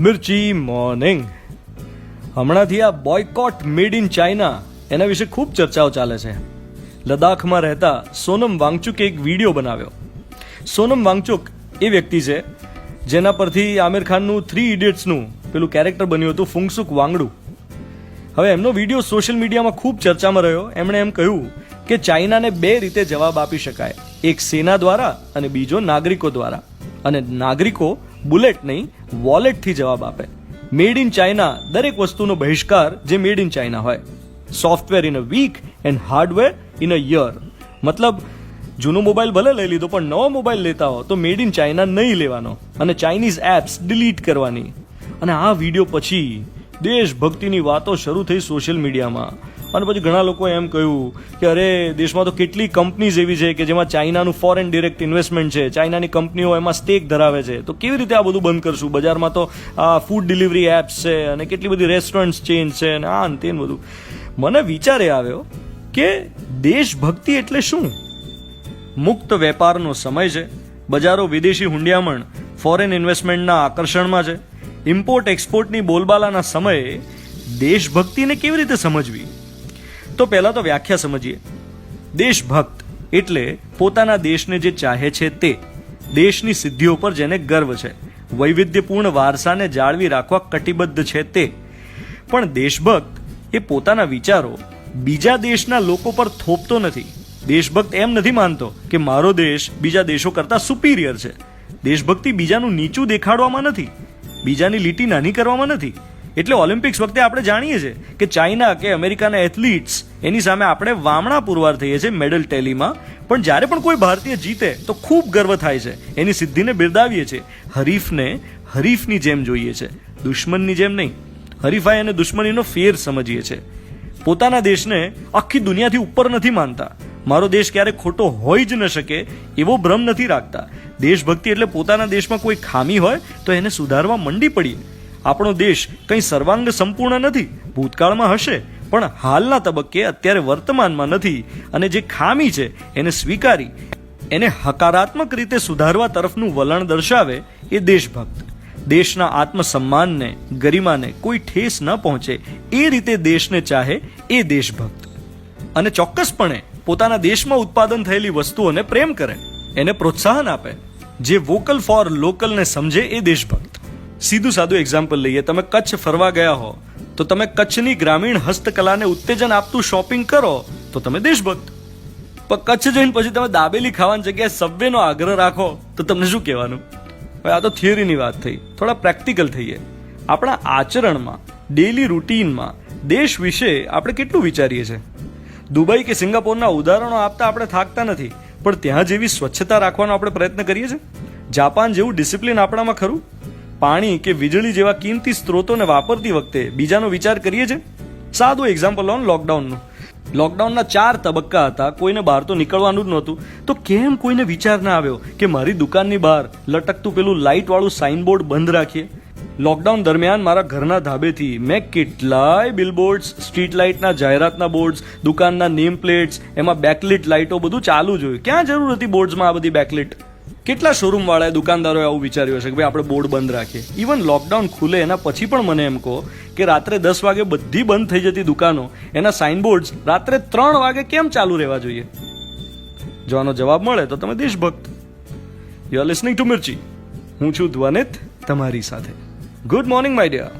મિર્ચી morning. હમણાંથી આ boycott made in China એના વિશે ખૂબ ચર્ચાઓ ચાલે છે. લદ્દાખમાં રહેતા સોનમ વાંગચુકે એક વિડીયો બનાવ્યો. સોનમ વાંગચુક એ વ્યક્તિ છે જેના પરથી આમિર ખાનનું 3 ઇડિયટ્સનું પેલું કેરેક્ટર બન્યું હતું, ફુંગસુક વાંગડું. હવે એમનો વિડીયો સોશિયલ મીડિયામાં ખૂબ ચર્ચામાં રહ્યો. એમણે એમ કહ્યું કે ચાઇનાને 2 રીતે જવાબ આપી શકાય, એક સેના દ્વારા અને બીજો નાગરિકો દ્વારા. અને નાગરિકો બુલેટ નહીં, વોલેટથી જવાબ આપે. મેડ ઇન ચાઇના દરેક વસ્તુનો બહિષ્કાર જે મેડ ઇન ચાઇના હોય. Software in a week and hardware in a year. મતલબ જૂનો મોબાઈલ ભલે લઈ લીધો પણ નવો મોબાઈલ લેતા હો તો મેડ ઇન ચાઇના નહીં લેવાનો અને ચાઇનીઝ એપ્સ ડિલીટ કરવાની. અને આ વિડીયો પછી દેશભક્તિની વાતો શરૂ થઈ સોશિયલ મીડિયામાં. અને પછી ઘણા લોકો એમ કહ્યું કે અરે દેશમાં તો કેટલી કંપનીઝ એવી છે કે જેમાં ચાઇનાનું ફોરેન ડિરેક્ટ ઇન્વેસ્ટમેન્ટ છે, ચાઇનાની કંપનીઓ એમાં સ્ટેક ધરાવે છે, તો કેવી રીતે આ બધું બંધ કરશું? બજારમાં તો આ ફૂડ ડિલિવરી એપ્સ છે અને કેટલી બધી રેસ્ટોરન્ટ ચેઇન છે અને આ તે બધું. મને વિચારે આવ્યો કે દેશભક્તિ એટલે શું? મુક્ત વેપારનો સમય છે, બજારો વિદેશી હુંડિયામણ ફોરેન ઇન્વેસ્ટમેન્ટના આકર્ષણમાં છે, ઇમ્પોર્ટ એક્સપોર્ટની બોલબાલાના સમયે દેશભક્તિને કેવી રીતે સમજવી? તો પહેલા તો વ્યાખ્યા સમજીએ. દેશભક્ત એટલે પોતાના દેશને જે ચાહે છે તે, દેશની સિદ્ધિઓ પર જેને ગર્વ છે, વૈવિધ્યપૂર્ણ વારસાને જાળવી રાખવા કટિબદ્ધ છે તે. પણ દેશભક્ત એ પોતાના વિચારો બીજા દેશના લોકો પર થોપતો નથી. દેશભક્ત એમ નથી માનતો કે મારો દેશ બીજા દેશો કરતા સુપીરિયર છે. દેશભક્તિ બીજાનું નીચું દેખાડવામાં નથી, બીજાની લીટી નાની કરવામાં નથી. એટલે ઓલિમ્પિક્સ વખતે આપણે જાણીએ છીએ કે ચાઇના કે અમેરિકાના એથ્લીટ્સ એની સામે આપણે વામણા પુરવાર થઈએ છીએ મેડલ ટેલીમાં. પણ જ્યારે પણ કોઈ ભારતીય જીતે તો ખૂબ ગર્વ થાય છે, એની સિદ્ધિને બિરદાવીએ છીએ. હરીફને હરીફની જેમ જોઈએ છે, દુશ્મનની જેમ નહીં. હરીફાઈ અને દુશ્મનીનો ફેર સમજીએ છીએ. પોતાના દેશને આખી દુનિયાથી ઉપર નથી માનતા. મારો દેશ ક્યારે ખોટો હોઈ જ ન શકે એવો ભ્રમ નથી રાખતા. દેશભક્તિ એટલે પોતાના દેશમાં કોઈ ખામી હોય તો એને સુધારવા મંડી પડીએ. આપણો દેશ કંઈ સર્વાંગ સંપૂર્ણ નથી, ભૂતકાળમાં હશે પણ હાલના તબક્કે અત્યારે વર્તમાનમાં નથી. અને જે ખામી છે એને સ્વીકારી એને હકારાત્મક રીતે સુધારવા તરફનું વલણ દર્શાવે એ દેશભક્ત. દેશના આત્મસન્માનને, ગરિમાને કોઈ ઠેસ ન પહોંચે એ રીતે દેશને ચાહે એ દેશભક્ત. અને ચોક્કસપણે પોતાના દેશમાં ઉત્પાદન થયેલી વસ્તુઓને પ્રેમ કરે, એને પ્રોત્સાહન આપે. જે વોકલ ફોર લોકલને સમજે એ દેશભક્ત. સીધું સાદું એક્ઝામ્પલ લઈએ. તમે કચ્છ ફરવા ગયા હો તો તમે કચ્છની ગ્રામીણ હસ્તકલાને ઉત્તેજન આપતું શોપિંગ કરો તો તમે દેશભક્ત. પણ કચ્છ જઈને પછી તમે દાબેલી ખાવાની જગ્યાએ સબવેનો આગ્રહ રાખો તો તમને શું કહેવાનું? હવે આ તો થિયરીની વાત થઈ. થોડા પ્રેક્ટિકલ થઈએ. આપણા આચરણમાં, ડેલી રૂટીનમાં દેશ વિશે આપણે કેટલું વિચારીએ છીએ? દુબઈ કે સિંગાપોરના ઉદાહરણો આપતા આપણે થાકતા નથી, પણ ત્યાં જેવી સ્વચ્છતા રાખવાનો આપણે પ્રયત્ન કરીએ છીએ? જાપાન જેવું ડિસિપ્લિન આપણામાં ખરું? પાણી કે વીજળી જેવા કિંમતી સ્ત્રોતોને વાપરતી વખતે બીજાનો વિચાર કરીએ છીએ? સાદું એક્ઝામ્પલ લો, લોકડાઉનનું. લોકડાઉનના 4 તબક્કા હતા. કોઈને બહાર તો નીકળવાનું જ નહોતું, તો કેમ કોઈને વિચાર ના આવ્યો કે મારી દુકાનની બહાર લટકતું પેલું લાઇટવાળું સાઇનબોર્ડ બંધ રાખીએ? લોકડાઉન દરમિયાન મારા ઘરના ધાબેથી મેં કેટલાય બિલબોર્ડ્સ, સ્ટ્રીટ લાઇટના જાહેરાતના બોર્ડ્સ, દુકાનના નેમ પ્લેટ્સ, એમાં બેકલિટ લાઇટો બધું ચાલુ જોયું. ક્યાં જરૂર હતી બોર્ડ્સમાં આ બધી બેકલિટ? કેટલા શોરૂમ વાળાએ, દુકાનદારોએ આવું વિચાર્યું હશે કે ભાઈ આપણે બોર્ડ બંધ રાખીએ. ઇવન લોકડાઉન ખુલે એના પછી પણ મને એમ કહો કે રાત્રે 10 વાગે બધી બંધ થઈ જતી દુકાનો, એના સાઇનબોર્ડ્સ રાત્રે 3 વાગે કેમ ચાલુ રહેવા જોઈએ? જો આનો જવાબ મળે તો તમે દેશભક્ત. You are listening to Mirchi. હું છું ધ્વનિત તમારી સાથે. Good morning my dear.